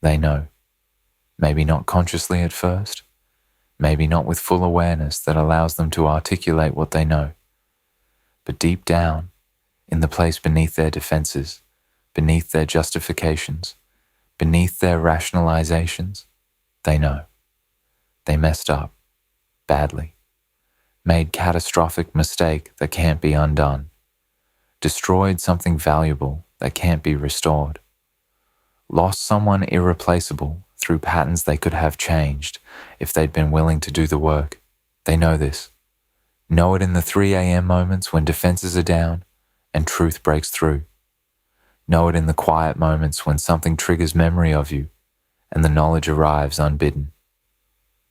They know. Maybe not consciously at first, maybe not with full awareness that allows them to articulate what they know. But deep down, in the place beneath their defenses, beneath their justifications, beneath their rationalizations, they know. They messed up, badly, made catastrophic mistake that can't be undone, destroyed something valuable that can't be restored, lost someone irreplaceable through patterns they could have changed if they'd been willing to do the work. They know this. Know it in the 3 a.m. moments when defenses are down and truth breaks through. Know it in the quiet moments when something triggers memory of you and the knowledge arrives unbidden.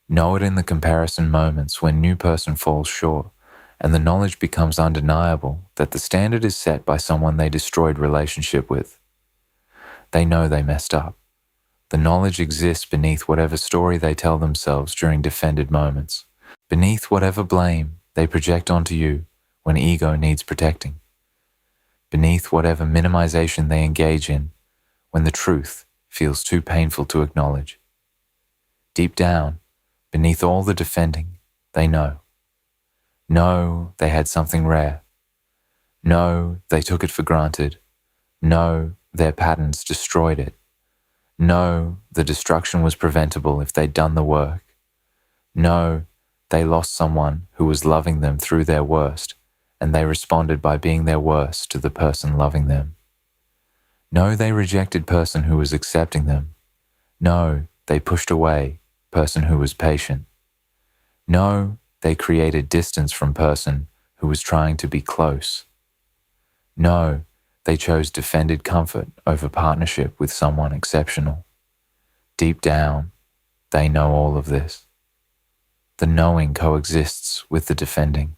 Know it in the comparison moments when new person falls short and the knowledge becomes undeniable that the standard is set by someone they destroyed relationship with. They know they messed up. The knowledge exists beneath whatever story they tell themselves during defended moments, beneath whatever blame they project onto you when ego needs protecting, beneath whatever minimization they engage in when the truth feels too painful to acknowledge. Deep down, beneath all the defending, they know. Know they had something rare. Know they took it for granted. Know their patterns destroyed it. Know the destruction was preventable if they'd done the work. Know they lost someone who was loving them through their worst, and they responded by being their worst to the person loving them. Know they rejected person who was accepting them. Know they pushed away person who was patient. Know they created distance from person who was trying to be close. Know they chose defended comfort over partnership with someone exceptional. Deep down, they know all of this. The knowing coexists with the defending.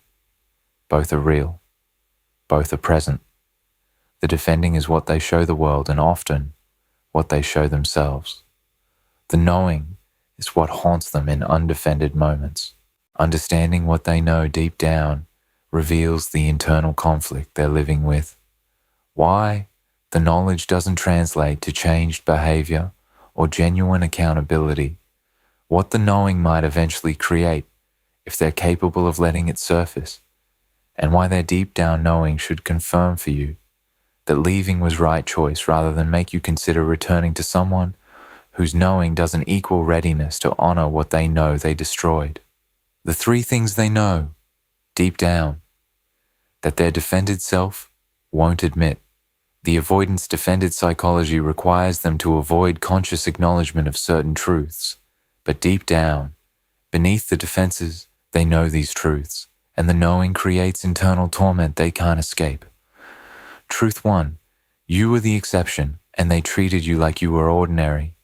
Both are real. Both are present. The defending is what they show the world and often what they show themselves. The knowing is what haunts them in undefended moments. Understanding what they know deep down reveals the internal conflict they're living with. Why the knowledge doesn't translate to changed behavior or genuine accountability. What the knowing might eventually create if they're capable of letting it surface. And why their deep down knowing should confirm for you that leaving was right choice rather than make you consider returning to someone whose knowing doesn't equal readiness to honor what they know they destroyed. The 3 things they know, deep down, that their defended self won't admit. The avoidance defended psychology requires them to avoid conscious acknowledgement of certain truths, but deep down, beneath the defenses, they know these truths, and the knowing creates internal torment they can't escape. Truth 1, you were the exception, and they treated you like you were ordinary.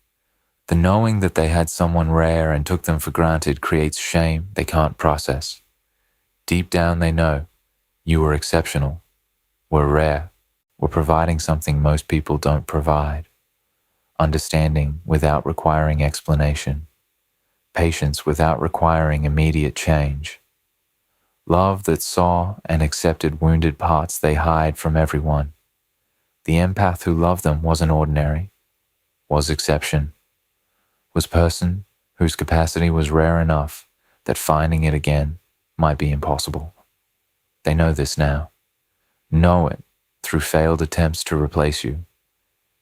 The knowing that they had someone rare and took them for granted creates shame they can't process. Deep down they know, you were exceptional, were rare, were providing something most people don't provide. Understanding without requiring explanation. Patience without requiring immediate change. Love that saw and accepted wounded parts they hide from everyone. The empath who loved them wasn't ordinary, was exception, was person whose capacity was rare enough that finding it again might be impossible. They know this now. Know it through failed attempts to replace you.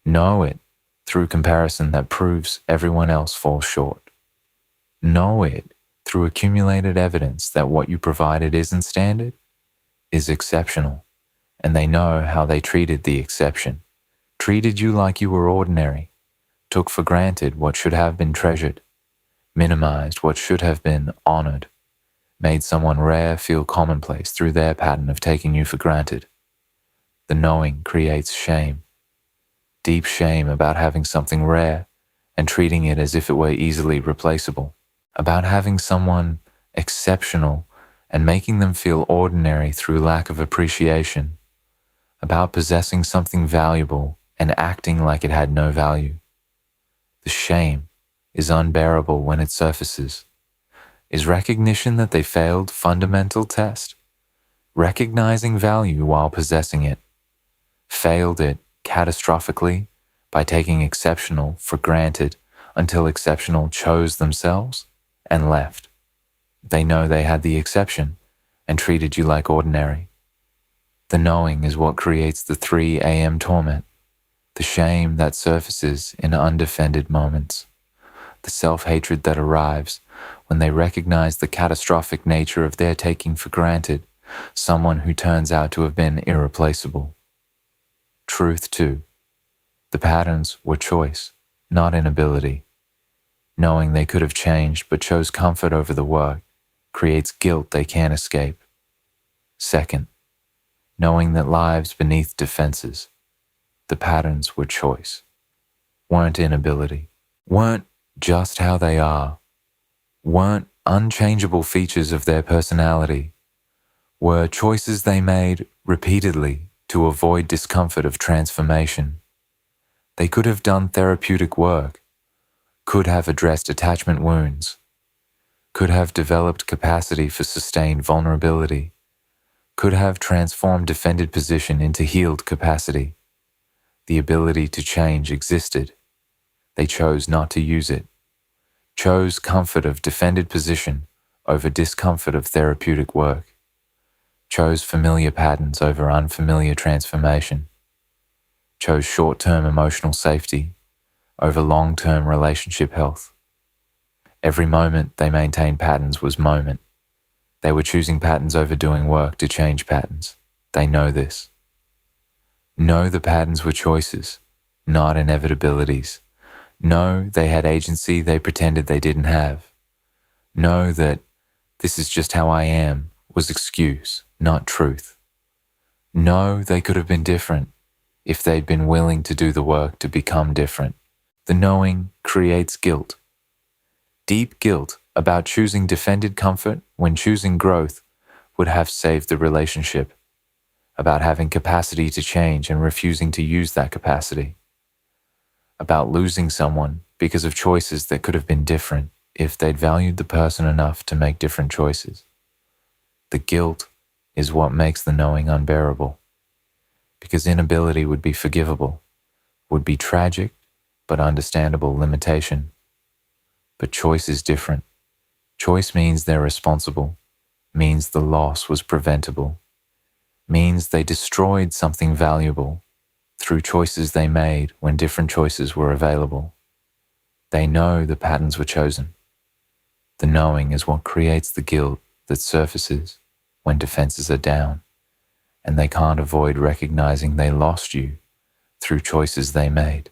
Know it through comparison that proves everyone else falls short. Know it through accumulated evidence that what you provided isn't standard, is exceptional, and they know how they treated the exception, treated you like you were ordinary, took for granted what should have been treasured, minimized what should have been honored, made someone rare feel commonplace through their pattern of taking you for granted. The knowing creates shame, deep shame about having something rare and treating it as if it were easily replaceable, about having someone exceptional and making them feel ordinary through lack of appreciation, about possessing something valuable and acting like it had no value. The shame is unbearable when it surfaces. Is recognition that they failed fundamental test? Recognizing value while possessing it. Failed it catastrophically by taking exceptional for granted until exceptional chose themselves and left. They know they had the exception and treated you like ordinary. The knowing is what creates the 3 a.m. torment, the shame that surfaces in undefended moments, the self-hatred that arrives when they recognize the catastrophic nature of their taking for granted someone who turns out to have been irreplaceable. Truth, too. The patterns were choice, not inability. Knowing they could have changed but chose comfort over the work creates guilt they can't escape. Second, knowing that lives beneath defenses, the patterns were choice, weren't inability, weren't just how they are, weren't unchangeable features of their personality, were choices they made repeatedly to avoid discomfort of transformation. They could have done therapeutic work, could have addressed attachment wounds, could have developed capacity for sustained vulnerability, could have transformed defended position into healed capacity. The ability to change existed. They chose not to use it, chose comfort of defended position over discomfort of therapeutic work, chose familiar patterns over unfamiliar transformation, chose short-term emotional safety over long-term relationship health. Every moment they maintained patterns was moment. They were choosing patterns over doing work to change patterns. They know this. Know the patterns were choices, not inevitabilities. Know they had agency they pretended they didn't have. Know that this is just how I am was excuse, not truth. Know they could have been different if they'd been willing to do the work to become different. The knowing creates guilt. Deep guilt about choosing defended comfort when choosing growth would have saved the relationship, about having capacity to change and refusing to use that capacity, about losing someone because of choices that could have been different if they'd valued the person enough to make different choices. The guilt is what makes the knowing unbearable, because inability would be forgivable, would be tragic but understandable limitation. But choice is different. Choice means they're responsible, means the loss was preventable, means they destroyed something valuable through choices they made when different choices were available. They know the patterns were chosen. The knowing is what creates the guilt that surfaces when defenses are down, and they can't avoid recognizing they lost you through choices they made,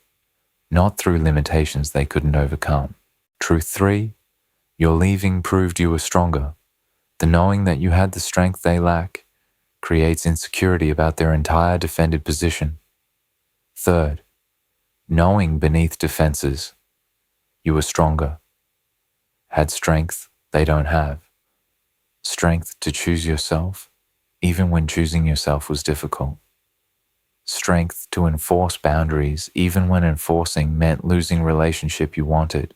not through limitations they couldn't overcome. Truth 3, your leaving proved you were stronger. The knowing that you had the strength they lack creates insecurity about their entire defended position. Third, knowing beneath defenses, you were stronger, had strength they don't have. Strength to choose yourself, even when choosing yourself was difficult. Strength to enforce boundaries, even when enforcing meant losing relationship you wanted.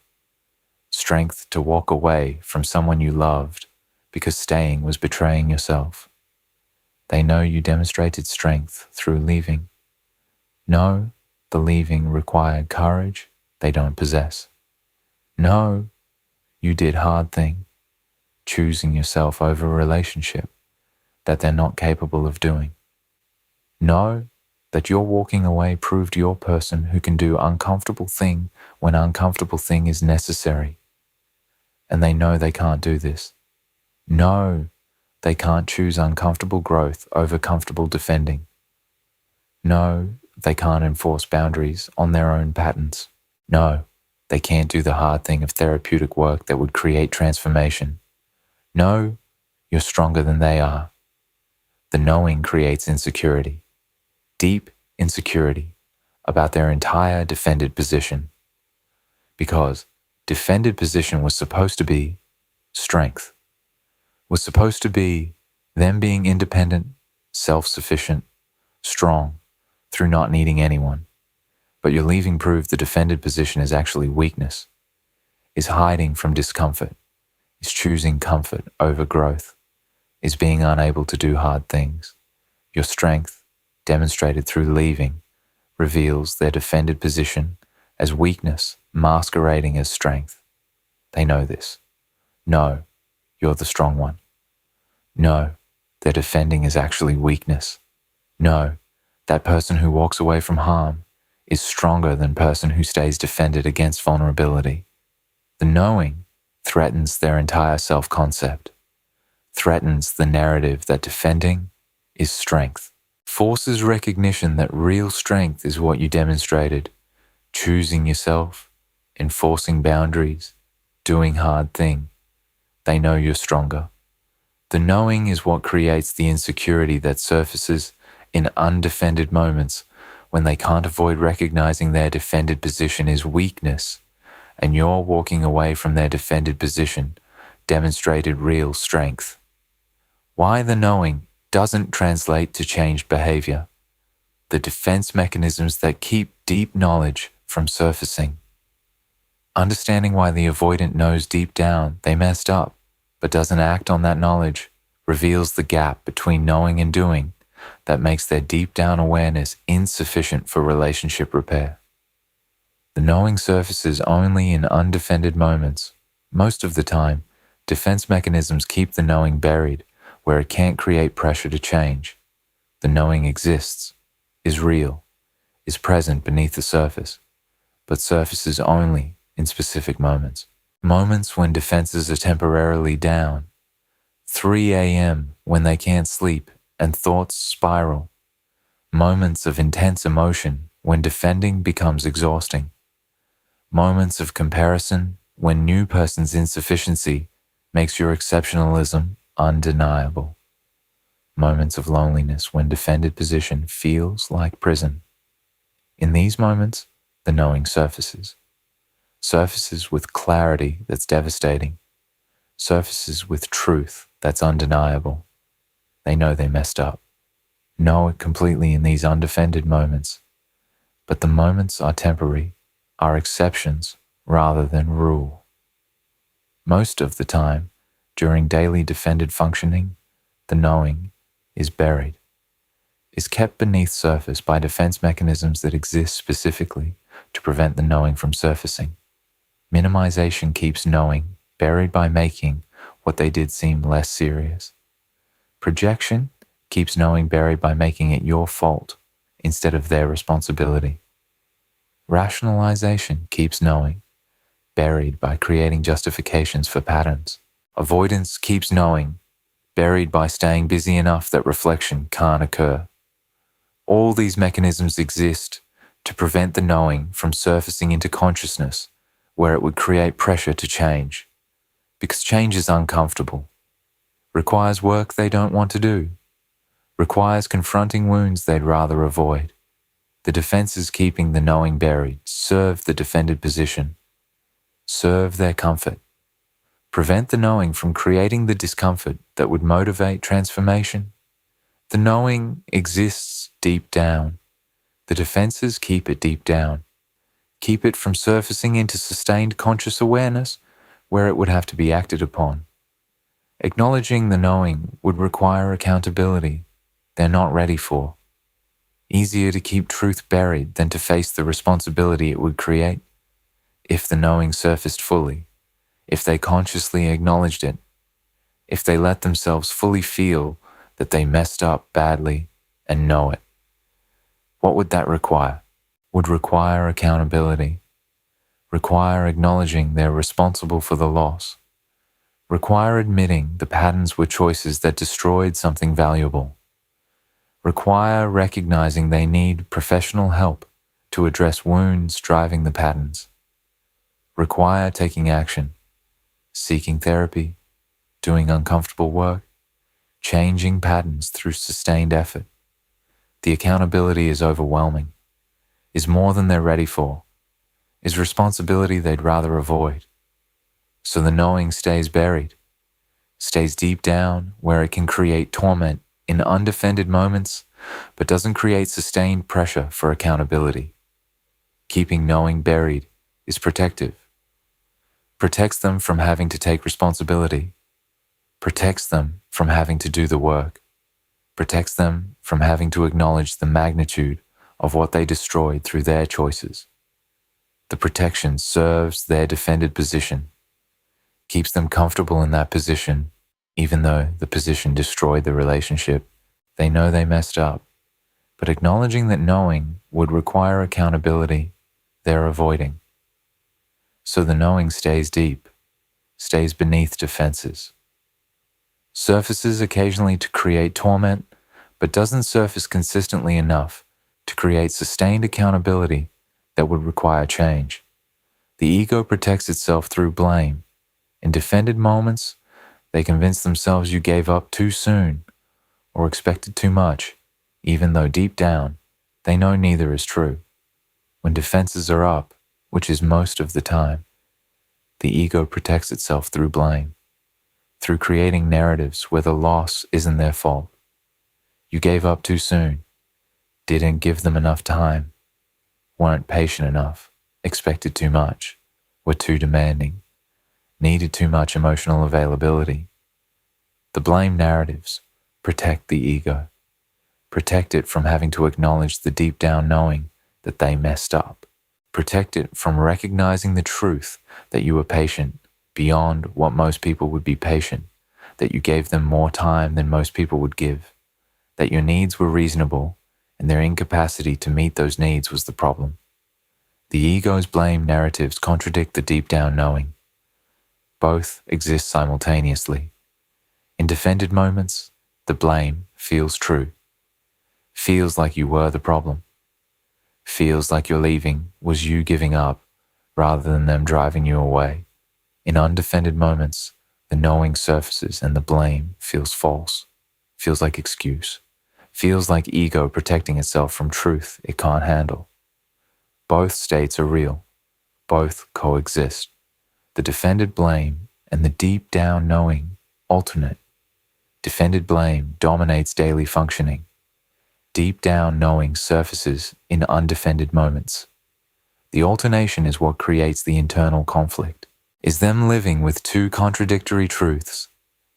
Strength to walk away from someone you loved because staying was betraying yourself. They know you demonstrated strength through leaving. Know the leaving required courage they don't possess. Know you did hard thing, choosing yourself over a relationship that they're not capable of doing. Know that your walking away proved you're person who can do uncomfortable thing when uncomfortable thing is necessary. And they know they can't do this. Know they can't choose uncomfortable growth over comfortable defending. Know they can't enforce boundaries on their own patterns. No, they can't do the hard thing of therapeutic work that would create transformation. No, you're stronger than they are. The knowing creates insecurity, deep insecurity about their entire defended position. Because defended position was supposed to be strength, was supposed to be them being independent, self-sufficient, strong, through not needing anyone. But your leaving proved the defended position is actually weakness, is hiding from discomfort, is choosing comfort over growth, is being unable to do hard things. Your strength, demonstrated through leaving, reveals their defended position as weakness masquerading as strength. They know this. No, you're the strong one. No, their defending is actually weakness. No, that person who walks away from harm is stronger than person who stays defended against vulnerability. The knowing threatens their entire self-concept, threatens the narrative that defending is strength, forces recognition that real strength is what you demonstrated, choosing yourself, enforcing boundaries, doing hard thing. They know you're stronger. The knowing is what creates the insecurity that surfaces in undefended moments when they can't avoid recognizing their defended position is weakness, and you're walking away from their defended position demonstrated real strength. Why the knowing doesn't translate to changed behavior. The defense mechanisms that keep deep knowledge from surfacing. Understanding why the avoidant knows deep down they messed up, but doesn't act on that knowledge, reveals the gap between knowing and doing that makes their deep down awareness insufficient for relationship repair. The knowing surfaces only in undefended moments. Most of the time, defense mechanisms keep the knowing buried where it can't create pressure to change. The knowing exists, is real, is present beneath the surface, but surfaces only in specific moments. Moments when defenses are temporarily down. 3 a.m. when they can't sleep and thoughts spiral. Moments of intense emotion when defending becomes exhausting. Moments of comparison when new person's insufficiency makes your exceptionalism undeniable. Moments of loneliness when defended position feels like prison. In these moments, the knowing surfaces. Surfaces with clarity that's devastating. Surfaces with truth that's undeniable. They know they messed up. Know it completely in these undefended moments. But the moments are temporary, are exceptions rather than rule. Most of the time, during daily defended functioning, the knowing is buried, is kept beneath surface by defense mechanisms that exist specifically to prevent the knowing from surfacing. Minimization keeps knowing buried by making what they did seem less serious. Projection keeps knowing buried by making it your fault instead of their responsibility. Rationalization keeps knowing buried by creating justifications for patterns. Avoidance keeps knowing buried by staying busy enough that reflection can't occur. All these mechanisms exist to prevent the knowing from surfacing into consciousness where it would create pressure to change. Because change is uncomfortable, requires work they don't want to do, requires confronting wounds they'd rather avoid. The defenses keeping the knowing buried serve the defended position, serve their comfort, prevent the knowing from creating the discomfort that would motivate transformation. The knowing exists deep down. The defenses keep it deep down, keep it from surfacing into sustained conscious awareness where it would have to be acted upon. Acknowledging the knowing would require accountability they're not ready for. Easier to keep truth buried than to face the responsibility it would create. If the knowing surfaced fully, if they consciously acknowledged it, if they let themselves fully feel that they messed up badly and know it, what would that require? Would require accountability, require acknowledging they're responsible for the loss, require admitting the patterns were choices that destroyed something valuable, require recognizing they need professional help to address wounds driving the patterns, require taking action, seeking therapy, doing uncomfortable work, changing patterns through sustained effort. The accountability is overwhelming, is more than they're ready for, is responsibility they'd rather avoid. So the knowing stays buried, stays deep down where it can create torment in undefended moments, but doesn't create sustained pressure for accountability. Keeping knowing buried is protective. Protects them from having to take responsibility. Protects them from having to do the work. Protects them from having to acknowledge the magnitude of what they destroyed through their choices. The protection serves their defended position, keeps them comfortable in that position, even though the position destroyed the relationship. They know they messed up, but acknowledging that knowing would require accountability, they're avoiding. So the knowing stays deep, stays beneath defenses. Surfaces occasionally to create torment, but doesn't surface consistently enough to create sustained accountability that would require change. The ego protects itself through blame. In defended moments, they convince themselves you gave up too soon or expected too much, even though deep down, they know neither is true. When defenses are up, which is most of the time, the ego protects itself through blame, through creating narratives where the loss isn't their fault. You gave up too soon, didn't give them enough time, weren't patient enough, expected too much, were too demanding, needed too much emotional availability. The blame narratives protect the ego, protect it from having to acknowledge the deep down knowing that they messed up, protect it from recognizing the truth that you were patient beyond what most people would be patient, that you gave them more time than most people would give, that your needs were reasonable and their incapacity to meet those needs was the problem. The ego's blame narratives contradict the deep down knowing. Both exist simultaneously. In defended moments, the blame feels true, feels like you were the problem, feels like your leaving was you giving up rather than them driving you away. In undefended moments, the knowing surfaces and the blame feels false, feels like excuse, feels like ego protecting itself from truth it can't handle. Both states are real, both coexist. The defended blame and the deep down knowing alternate. Defended blame dominates daily functioning. Deep down knowing surfaces in undefended moments. The alternation is what creates the internal conflict, is them living with two contradictory truths,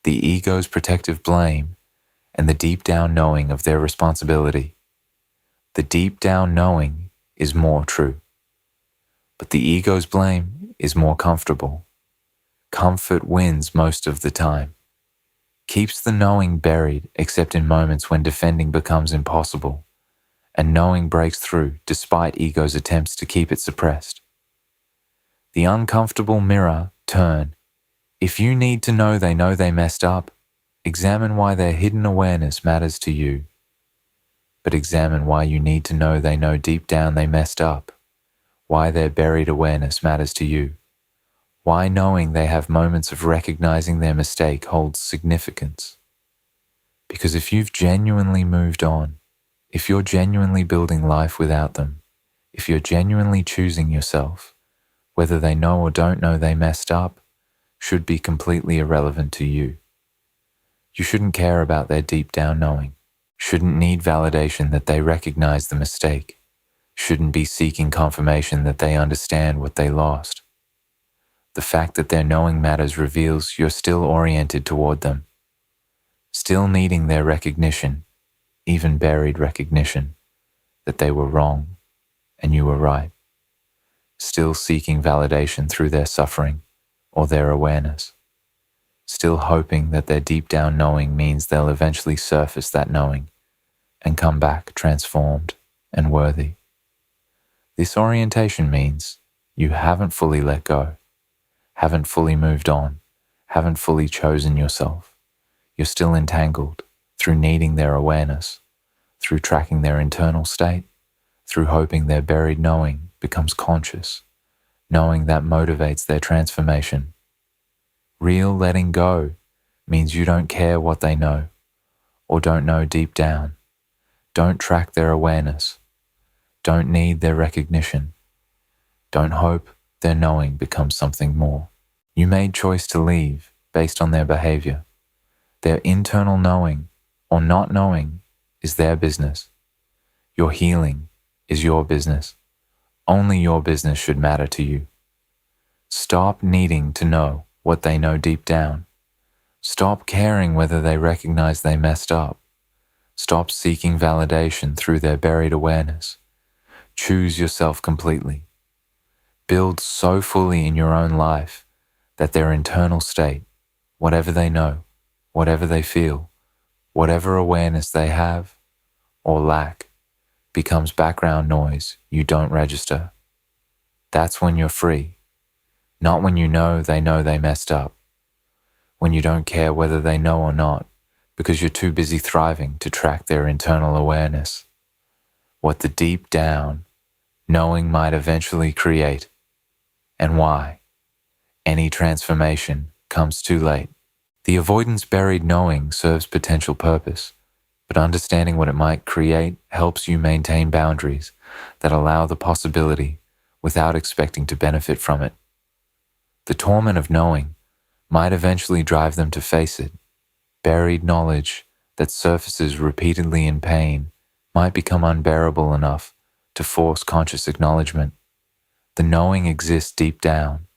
the ego's protective blame and the deep down knowing of their responsibility. The deep down knowing is more true, but the ego's blame is more comfortable. Comfort wins most of the time, keeps the knowing buried except in moments when defending becomes impossible, and knowing breaks through despite ego's attempts to keep it suppressed. The uncomfortable mirror turn. If you need to know they messed up, examine why their hidden awareness matters to you. But examine why you need to know they know deep down they messed up, why their buried awareness matters to you, why knowing they have moments of recognizing their mistake holds significance. Because if you've genuinely moved on, if you're genuinely building life without them, if you're genuinely choosing yourself, whether they know or don't know they messed up should be completely irrelevant to you. You shouldn't care about their deep down knowing, shouldn't need validation that they recognize the mistake, shouldn't be seeking confirmation that they understand what they lost. The fact that their knowing matters reveals you're still oriented toward them, still needing their recognition, even buried recognition, that they were wrong and you were right, still seeking validation through their suffering or their awareness, still hoping that their deep down knowing means they'll eventually surface that knowing and come back transformed and worthy. This orientation means you haven't fully let go, haven't fully moved on, haven't fully chosen yourself. You're still entangled through needing their awareness, through tracking their internal state, through hoping their buried knowing becomes conscious, knowing that motivates their transformation. Real letting go means you don't care what they know or don't know deep down. Don't track their awareness. Don't need their recognition. Don't hope their knowing becomes something more. You made choice to leave based on their behavior. Their internal knowing or not knowing is their business. Your healing is your business. Only your business should matter to you. Stop needing to know what they know deep down. Stop caring whether they recognize they messed up. Stop seeking validation through their buried awareness Choose yourself completely. Build so fully in your own life that their internal state, whatever they know, whatever they feel, whatever awareness they have or lack, becomes background noise you don't register. That's when you're free, not when you know they messed up, when you don't care whether they know or not, because you're too busy thriving to track their internal awareness. What the deep down knowing might eventually create, and why any transformation comes too late. The avoidance buried knowing serves potential purpose, but understanding what it might create helps you maintain boundaries that allow the possibility without expecting to benefit from it. The torment of knowing might eventually drive them to face it. Buried knowledge that surfaces repeatedly in pain might become unbearable enough to force conscious acknowledgement. The knowing exists deep down,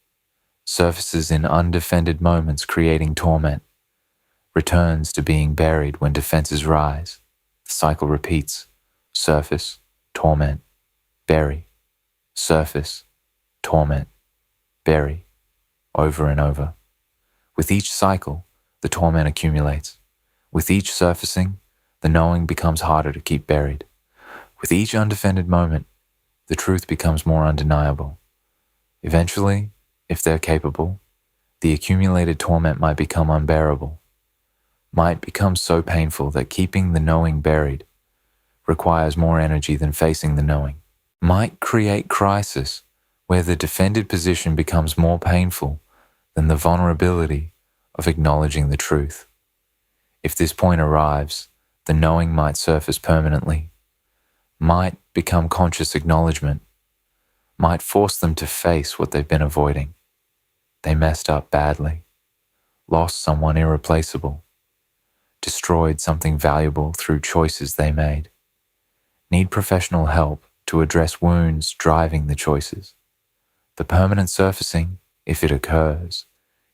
surfaces in undefended moments creating torment, returns to being buried when defenses rise. The cycle repeats: surface, torment, bury, surface, torment, bury, over and over. With each cycle, the torment accumulates. With each surfacing, the knowing becomes harder to keep buried. With each undefended moment, the truth becomes more undeniable. Eventually, if they're capable, the accumulated torment might become unbearable, might become so painful that keeping the knowing buried requires more energy than facing the knowing, might create crisis where the defended position becomes more painful than the vulnerability of acknowledging the truth. If this point arrives, the knowing might surface permanently, might become conscious acknowledgement, might force them to face what they've been avoiding. They messed up badly, lost someone irreplaceable, destroyed something valuable through choices they made, need professional help to address wounds driving the choices. The permanent surfacing, if it occurs,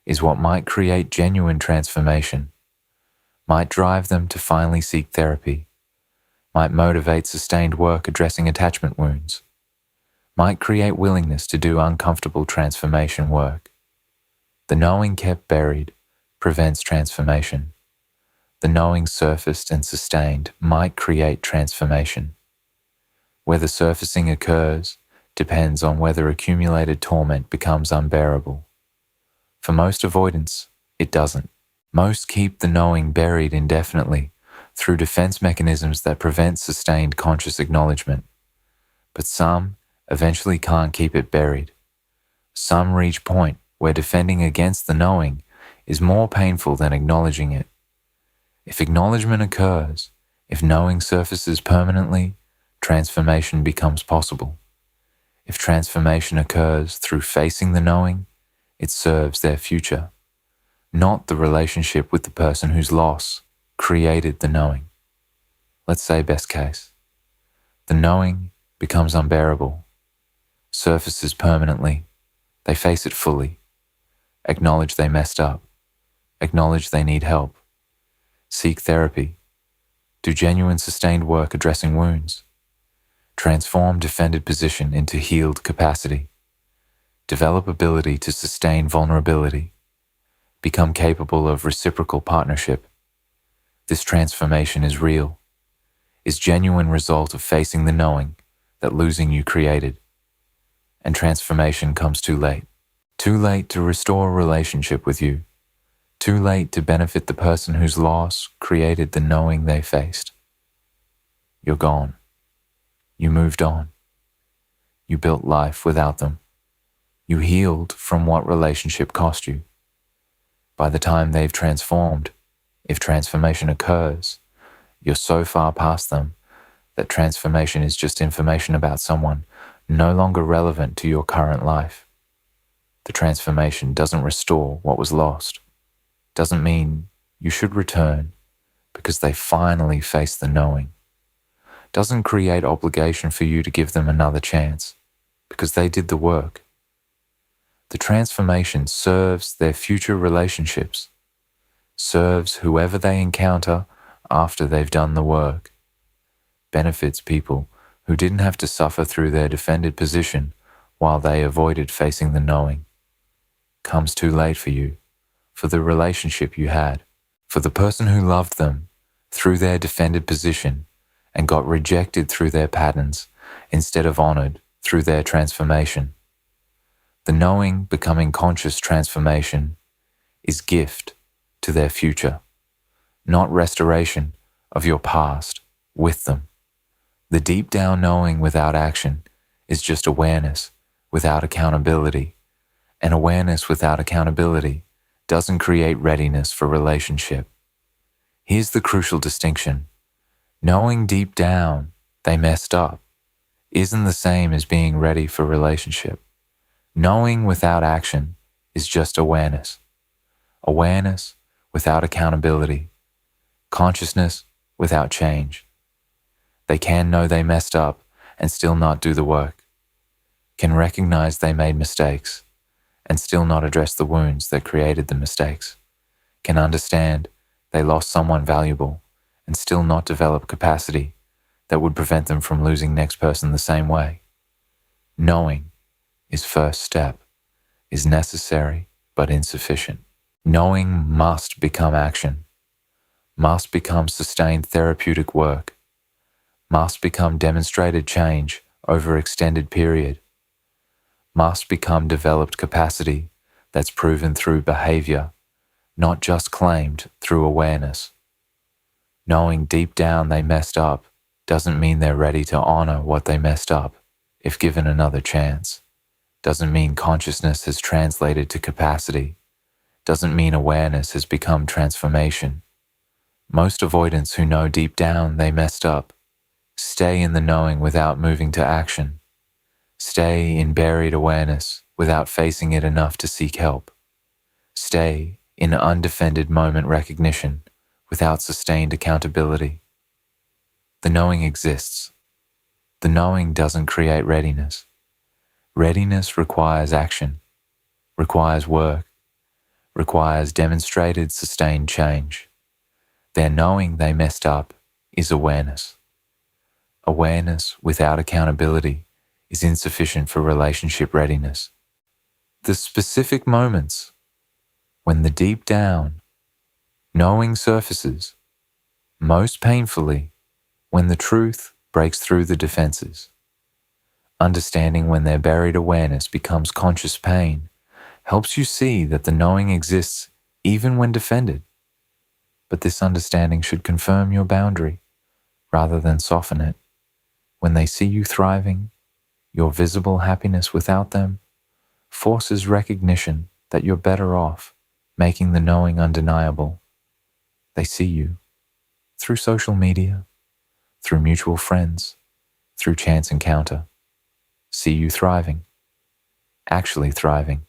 is what might create genuine transformation, might drive them to finally seek therapy, might motivate sustained work addressing attachment wounds, might create willingness to do uncomfortable transformation work. The knowing kept buried prevents transformation. The knowing surfaced and sustained might create transformation. Whether surfacing occurs depends on whether accumulated torment becomes unbearable. For most avoidance, it doesn't. Most keep the knowing buried indefinitely through defense mechanisms that prevent sustained conscious acknowledgement. But some eventually can't keep it buried. Some reach point where defending against the knowing is more painful than acknowledging it. If acknowledgement occurs, if knowing surfaces permanently, transformation becomes possible. If transformation occurs through facing the knowing, it serves their future, not the relationship with the person whose loss created the knowing. Let's say best case. The knowing becomes unbearable, surfaces permanently, they face it fully, acknowledge they messed up, acknowledge they need help, seek therapy, do genuine sustained work addressing wounds, transform defended position into healed capacity, develop ability to sustain vulnerability, become capable of reciprocal partnership. This transformation is real, is genuine result of facing the knowing that losing you created. And transformation comes too late. Too late to restore a relationship with you. Too late to benefit the person whose loss created the knowing they faced. You're gone. You moved on. You built life without them. You healed from what relationship cost you. By the time they've transformed, if transformation occurs, you're so far past them that transformation is just information about someone no longer relevant to your current life. The transformation doesn't restore what was lost. Doesn't mean you should return because they finally face the knowing. Doesn't create obligation for you to give them another chance because they did the work. The transformation serves their future relationships, serves whoever they encounter after they've done the work, benefits people who didn't have to suffer through their defended position while they avoided facing the knowing, comes too late for you, for the relationship you had, for the person who loved them through their defended position and got rejected through their patterns instead of honored through their transformation. The knowing becoming conscious transformation is gift to their future, not restoration of your past with them. The deep down knowing without action is just awareness without accountability, and awareness without accountability doesn't create readiness for relationship. Here's the crucial distinction. Knowing deep down they messed up isn't the same as being ready for relationship. Knowing without action is just awareness. Awareness without accountability. Consciousness without change. They can know they messed up and still not do the work. Can recognize they made mistakes and still not address the wounds that created the mistakes. Can understand they lost someone valuable and still not develop capacity that would prevent them from losing next person the same way. Knowing is first step, is necessary but insufficient. Knowing must become action, must become sustained therapeutic work, must become demonstrated change over extended period, must become developed capacity that's proven through behavior, not just claimed through awareness. Knowing deep down they messed up doesn't mean they're ready to honor what they messed up if given another chance. Doesn't mean consciousness has translated to capacity. Doesn't mean awareness has become transformation. Most avoidants who know deep down they messed up stay in the knowing without moving to action. Stay in buried awareness without facing it enough to seek help. Stay in undefended moment recognition without sustained accountability. The knowing exists. The knowing doesn't create readiness. Readiness requires action, requires work, requires demonstrated sustained change. Their knowing they messed up is awareness. Awareness without accountability is insufficient for relationship readiness. The specific moments when the deep down knowing surfaces, most painfully when the truth breaks through the defenses. Understanding when their buried awareness becomes conscious pain helps you see that the knowing exists even when defended. But this understanding should confirm your boundary rather than soften it. When they see you thriving, your visible happiness without them forces recognition that you're better off, making the knowing undeniable. They see you through social media, through mutual friends, through chance encounter. See you thriving, actually thriving,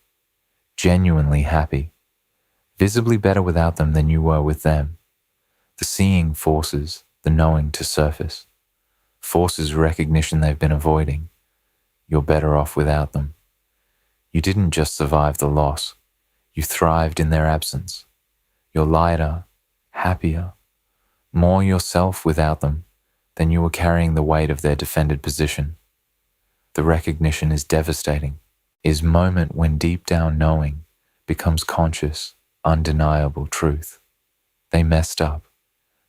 genuinely happy, visibly better without them than you were with them. The seeing forces the knowing to surface, forces recognition they've been avoiding. You're better off without them. You didn't just survive the loss, you thrived in their absence. You're lighter, happier, more yourself without them than you were carrying the weight of their defended position. The recognition is devastating, is moment when deep down knowing becomes conscious, undeniable truth. They messed up.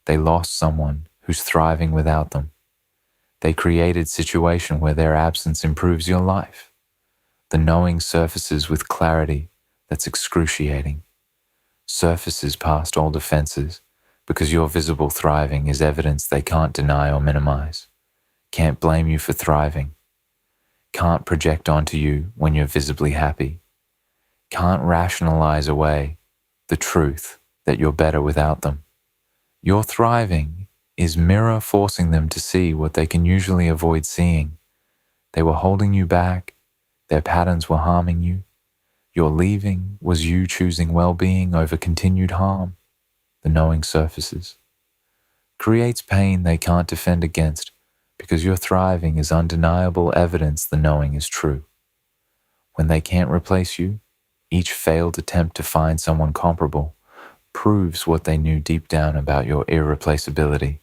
They lost someone who's thriving without them. They created situation where their absence improves your life. The knowing surfaces with clarity that's excruciating. Surfaces past all defenses because your visible thriving is evidence they can't deny or minimize. Can't blame you for thriving. Can't project onto you when you're visibly happy. Can't rationalize away the truth that you're better without them. Your thriving is mirror forcing them to see what they can usually avoid seeing. They were holding you back. Their patterns were harming you. Your leaving was you choosing well-being over continued harm. The knowing surfaces. Creates pain they can't defend against because your thriving is undeniable evidence the knowing is true. When they can't replace you, each failed attempt to find someone comparable proves what they knew deep down about your irreplaceability.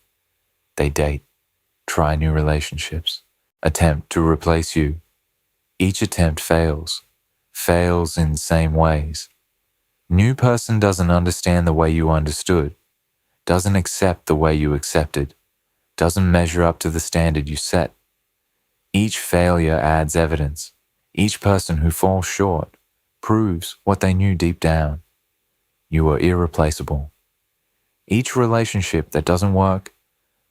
They date, try new relationships, attempt to replace you. Each attempt fails in same ways. New person doesn't understand the way you understood, doesn't accept the way you accepted, doesn't measure up to the standard you set. Each failure adds evidence. Each person who falls short proves what they knew deep down. You are irreplaceable. Each relationship that doesn't work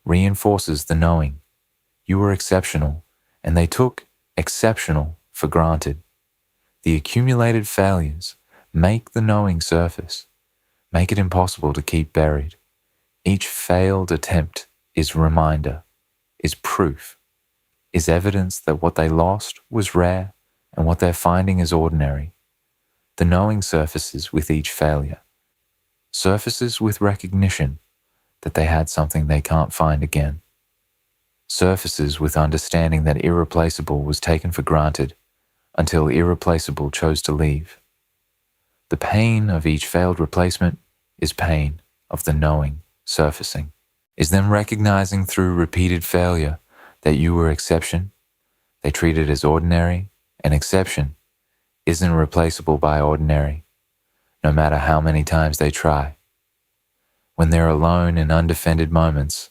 reinforces the knowing. You were exceptional, and they took exceptional for granted. The accumulated failures make the knowing surface, make it impossible to keep buried. Each failed attempt is reminder, is proof, is evidence that what they lost was rare and what they're finding is ordinary. The knowing surfaces with each failure, surfaces with recognition that they had something they can't find again. Surfaces with understanding that irreplaceable was taken for granted until irreplaceable chose to leave. The pain of each failed replacement is pain of the knowing surfacing, is them recognizing through repeated failure that you were exception. They treat it as ordinary, and exception isn't replaceable by ordinary, no matter how many times they try. When they're alone in undefended moments,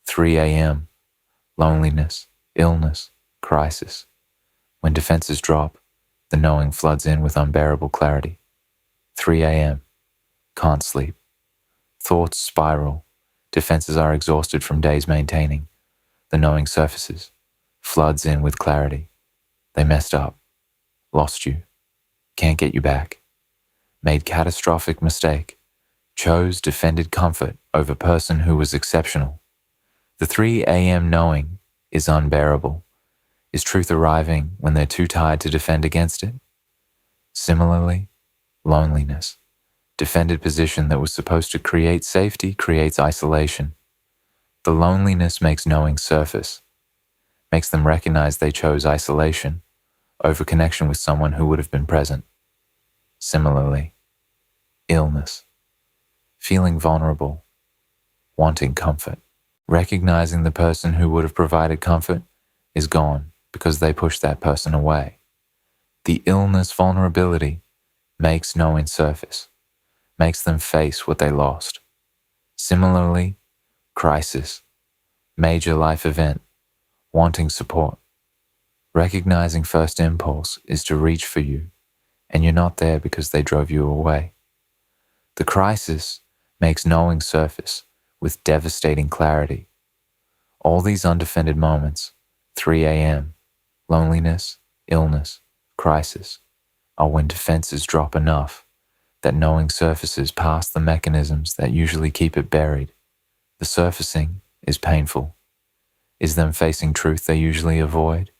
3 a.m., loneliness, illness, crisis. When defenses drop, the knowing floods in with unbearable clarity. 3 a.m., can't sleep. Thoughts spiral. Defenses are exhausted from days maintaining. The knowing surfaces, floods in with clarity. They messed up, lost you, can't get you back. Made catastrophic mistake, chose defended comfort over person who was exceptional. The 3 a.m. knowing is unbearable. Is truth arriving when they're too tired to defend against it? Similarly, loneliness, defended position that was supposed to create safety creates isolation. The loneliness makes knowing surface, makes them recognize they chose isolation over connection with someone who would have been present. Similarly, illness, feeling vulnerable, wanting comfort, recognizing the person who would have provided comfort is gone because they pushed that person away. The illness vulnerability makes knowing surface, makes them face what they lost. Similarly, crisis, major life event, wanting support. Recognizing first impulse is to reach for you, and you're not there because they drove you away. The crisis makes knowing surface with devastating clarity. All these undefended moments, 3 a.m., loneliness, illness, crisis, are when defenses drop enough that knowing surfaces past the mechanisms that usually keep it buried. The surfacing is painful. Is them facing truth they usually avoid?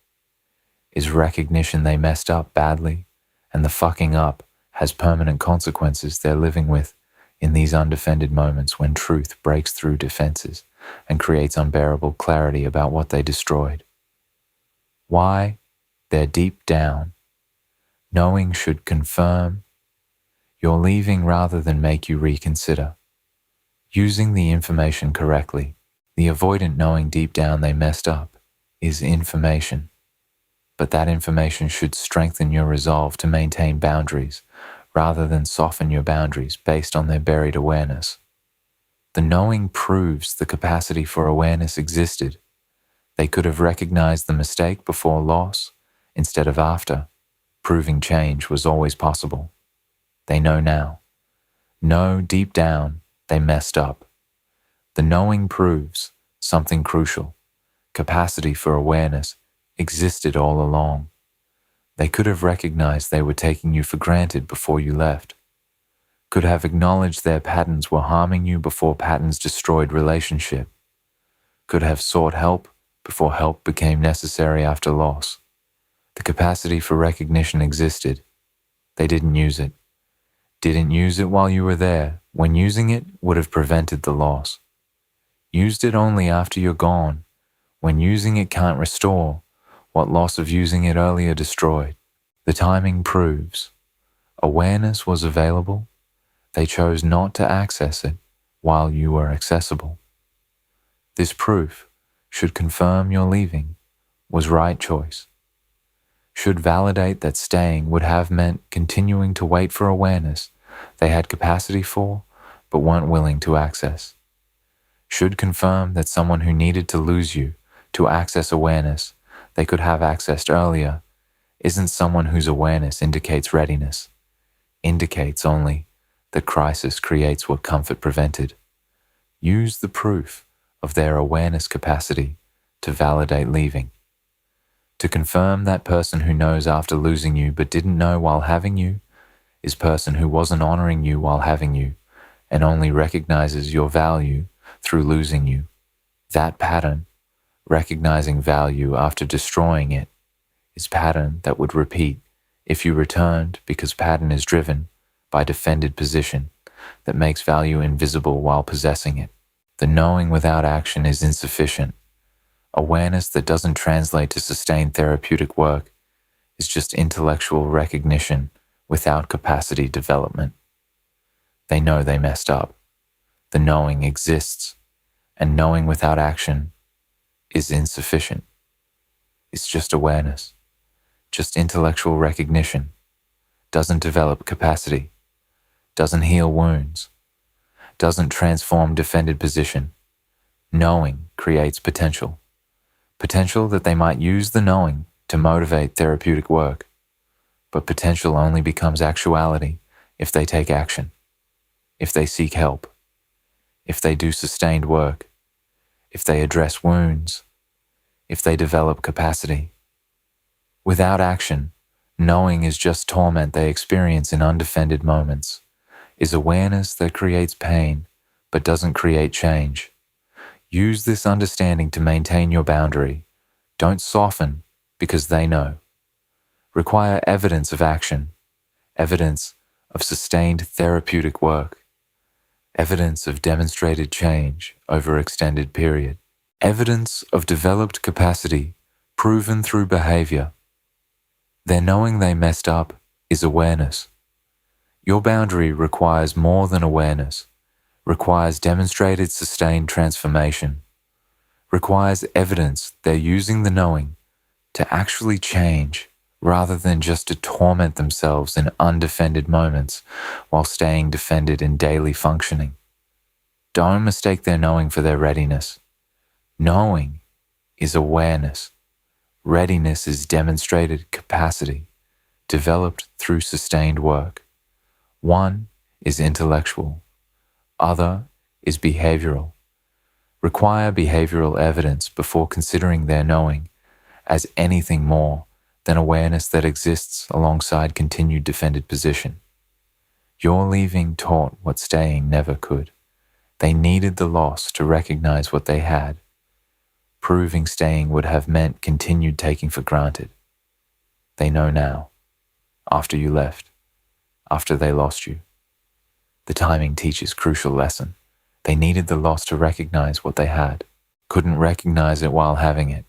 Is recognition they messed up badly and the fucking up has permanent consequences they're living with in these undefended moments when truth breaks through defenses and creates unbearable clarity about what they destroyed? Why? They're deep down. Knowing should confirm you're leaving rather than make you reconsider. Using the information correctly, the avoidant knowing deep down they messed up is information. But that information should strengthen your resolve to maintain boundaries rather than soften your boundaries based on their buried awareness. The knowing proves the capacity for awareness existed. They could have recognized the mistake before loss instead of after, proving change was always possible. They know now. Know deep down they messed up. The knowing proves something crucial. Capacity for awareness existed all along. They could have recognized they were taking you for granted before you left. Could have acknowledged their patterns were harming you before patterns destroyed relationship. Could have sought help before help became necessary after loss. The capacity for recognition existed. They didn't use it. Didn't use it while you were there, when using it would have prevented the loss. Used it only after you're gone, when using it can't restore what loss of using it earlier destroyed. The timing proves. Awareness was available. They chose not to access it while you were accessible. This proof should confirm you're leaving was right choice. Should validate that staying would have meant continuing to wait for awareness they had capacity for but weren't willing to access. Should confirm that someone who needed to lose you to access awareness they could have accessed earlier isn't someone whose awareness indicates readiness, indicates only that crisis creates what comfort prevented. Use the proof of their awareness capacity to validate leaving. To confirm that person who knows after losing you but didn't know while having you is person who wasn't honoring you while having you and only recognizes your value through losing you. That pattern, recognizing value after destroying it, is pattern that would repeat if you returned because pattern is driven by defended position that makes value invisible while possessing it. The knowing without action is insufficient. Awareness that doesn't translate to sustained therapeutic work is just intellectual recognition without capacity development. They know they messed up. The knowing exists, and knowing without action is insufficient. It's just awareness, just intellectual recognition, doesn't develop capacity, doesn't heal wounds, doesn't transform defended position. Knowing creates potential. Potential that they might use the knowing to motivate therapeutic work, but potential only becomes actuality if they take action, if they seek help, if they do sustained work, if they address wounds, if they develop capacity. Without action, knowing is just torment they experience in undefended moments, is awareness that creates pain but doesn't create change. Use this understanding to maintain your boundary. Don't soften because they know. Require evidence of action, evidence of sustained therapeutic work, evidence of demonstrated change over extended period, evidence of developed capacity proven through behavior. Their knowing they messed up is awareness. Your boundary requires more than awareness, requires demonstrated sustained transformation, requires evidence they're using the knowing to actually change rather than just to torment themselves in undefended moments while staying defended in daily functioning. Don't mistake their knowing for their readiness. Knowing is awareness. Readiness is demonstrated capacity, developed through sustained work. One is intellectual, other is behavioral. Require behavioral evidence before considering their knowing as anything more than awareness that exists alongside continued defended position. Your leaving taught what staying never could. They needed the loss to recognize what they had. Proving staying would have meant continued taking for granted. They know now, after you left, after they lost you. The timing teaches crucial lesson. They needed the loss to recognize what they had, couldn't recognize it while having it.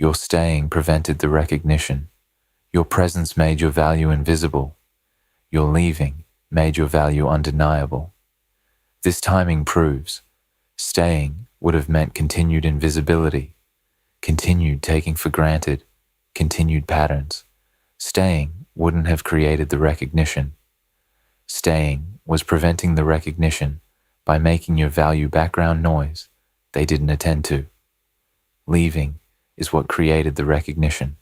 Your staying prevented the recognition. Your presence made your value invisible. Your leaving made your value undeniable. This timing proves staying would have meant continued invisibility, continued taking for granted, continued patterns. Staying wouldn't have created the recognition. Staying was preventing the recognition by making your value background noise they didn't attend to. Leaving is what created the recognition.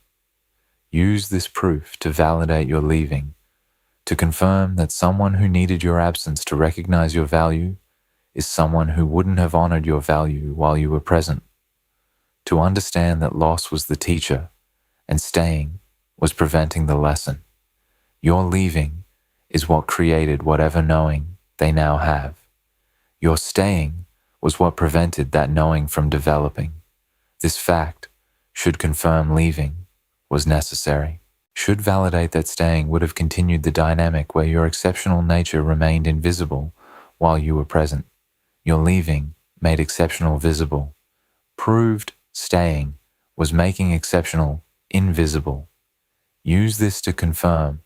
Use this proof to validate your leaving, to confirm that someone who needed your absence to recognize your value is someone who wouldn't have honored your value while you were present. To understand that loss was the teacher and staying was preventing the lesson. Your leaving is what created whatever knowing they now have. Your staying was what prevented that knowing from developing. This fact should confirm leaving was necessary, should validate that staying would have continued the dynamic where your exceptional nature remained invisible while you were present. Your leaving made exceptional visible, proved staying was making exceptional invisible. Use this to confirm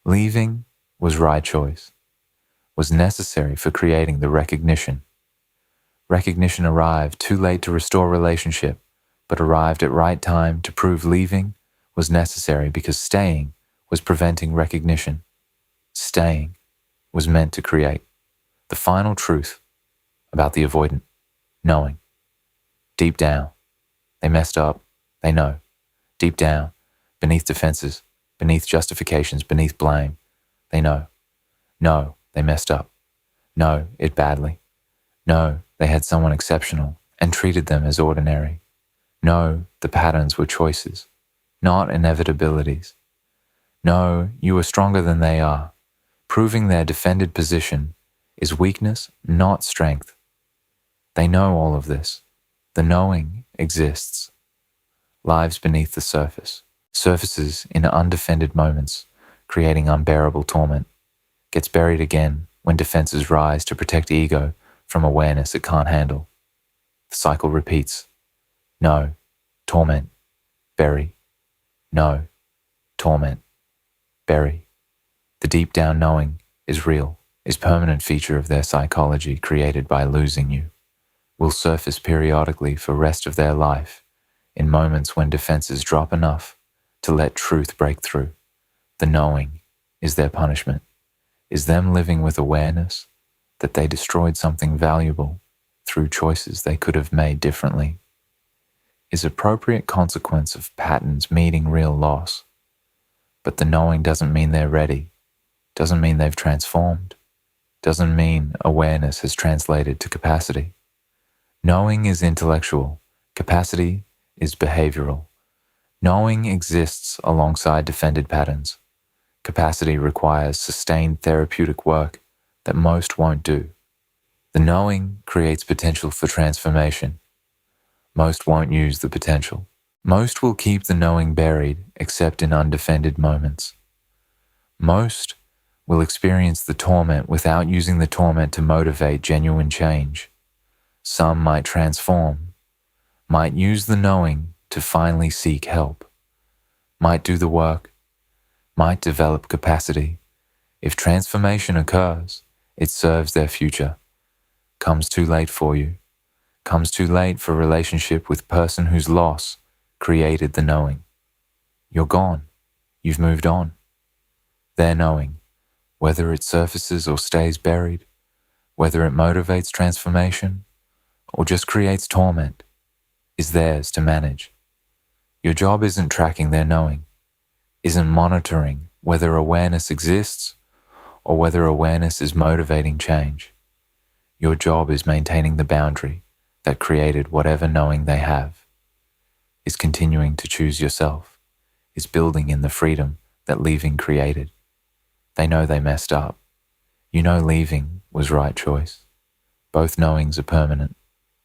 leaving was right choice, was necessary for creating the recognition. Recognition arrived too late to restore relationship, but arrived at right time to prove leaving was necessary because staying was preventing recognition. Staying was meant to create the final truth about the avoidant, knowing. Deep down, they messed up, they know. Deep down, beneath defenses, beneath justifications, beneath blame, they know. No, they messed up. No, it badly. No, they had someone exceptional and treated them as ordinary. No, the patterns were choices, not inevitabilities. No, you are stronger than they are. Proving their defended position is weakness, not strength. They know all of this. The knowing exists. Lives beneath the surface, surfaces in undefended moments, creating unbearable torment, gets buried again when defenses rise to protect ego from awareness it can't handle. The cycle repeats. No, torment, bury. No, torment, bury. The deep down knowing is real, is permanent feature of their psychology created by losing you, will surface periodically for rest of their life in moments when defenses drop enough to let truth break through. The knowing is their punishment, is them living with awareness that they destroyed something valuable through choices they could have made differently, is appropriate consequence of patterns meeting real loss. But the knowing doesn't mean they're ready, doesn't mean they've transformed, doesn't mean awareness has translated to capacity. Knowing is intellectual, capacity is behavioral. Knowing exists alongside defended patterns. Capacity requires sustained therapeutic work that most won't do. The knowing creates potential for transformation. Most won't use the potential. Most will keep the knowing buried except in undefended moments. Most will experience the torment without using the torment to motivate genuine change. Some might transform, might use the knowing to finally seek help, might do the work, might develop capacity. If transformation occurs, it serves their future. Comes too late for you. Comes too late for relationship with person whose loss created the knowing. You're gone. You've moved on. Their knowing, whether it surfaces or stays buried, whether it motivates transformation or just creates torment, is theirs to manage. Your job isn't tracking their knowing, isn't monitoring whether awareness exists or whether awareness is motivating change. Your job is maintaining the boundary that created whatever knowing they have, is continuing to choose yourself, is building in the freedom that leaving created. They know they messed up. You know leaving was right choice. Both knowings are permanent.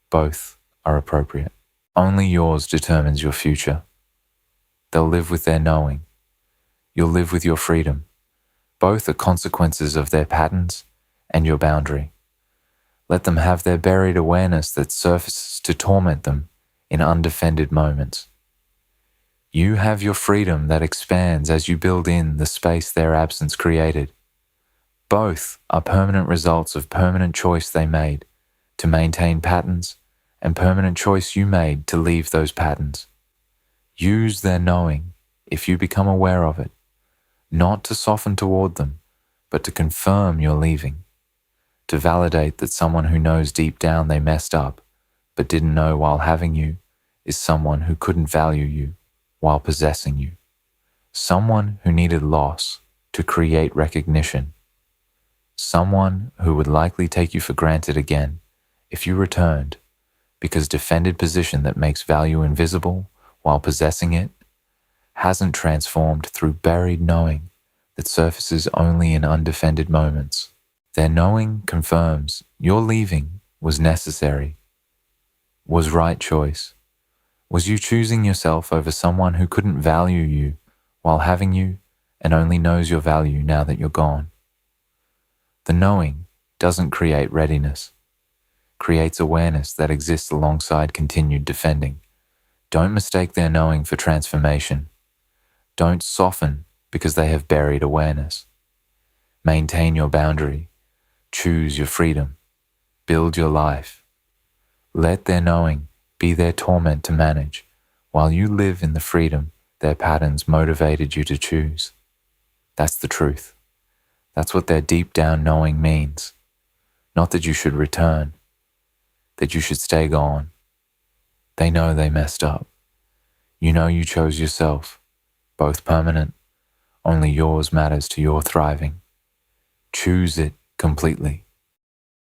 Both are appropriate. Only yours determines your future. They'll live with their knowing. You'll live with your freedom. Both are consequences of their patterns and your boundary. Let them have their buried awareness that surfaces to torment them in undefended moments. You have your freedom that expands as you build in the space their absence created. Both are permanent results of permanent choice they made to maintain patterns and permanent choice you made to leave those patterns. Use their knowing if you become aware of it, not to soften toward them, but to confirm your leaving, to validate that someone who knows deep down they messed up but didn't know while having you is someone who couldn't value you while possessing you, someone who needed loss to create recognition, someone who would likely take you for granted again if you returned, because defended position that makes value invisible while possessing it hasn't transformed through buried knowing that surfaces only in undefended moments. Their knowing confirms your leaving was necessary, was right choice, was you choosing yourself over someone who couldn't value you while having you and only knows your value now that you're gone. The knowing doesn't create readiness, creates awareness that exists alongside continued defending. Don't mistake their knowing for transformation. Don't soften because they have buried awareness. Maintain your boundary. Choose your freedom. Build your life. Let their knowing be their torment to manage, While you live in the freedom their patterns motivated you to choose. That's the truth. That's what their deep down knowing means. Not that you should return, that you should stay gone. They know they messed up. You know you chose yourself, both permanent. Only yours matters to your thriving. Choose it completely.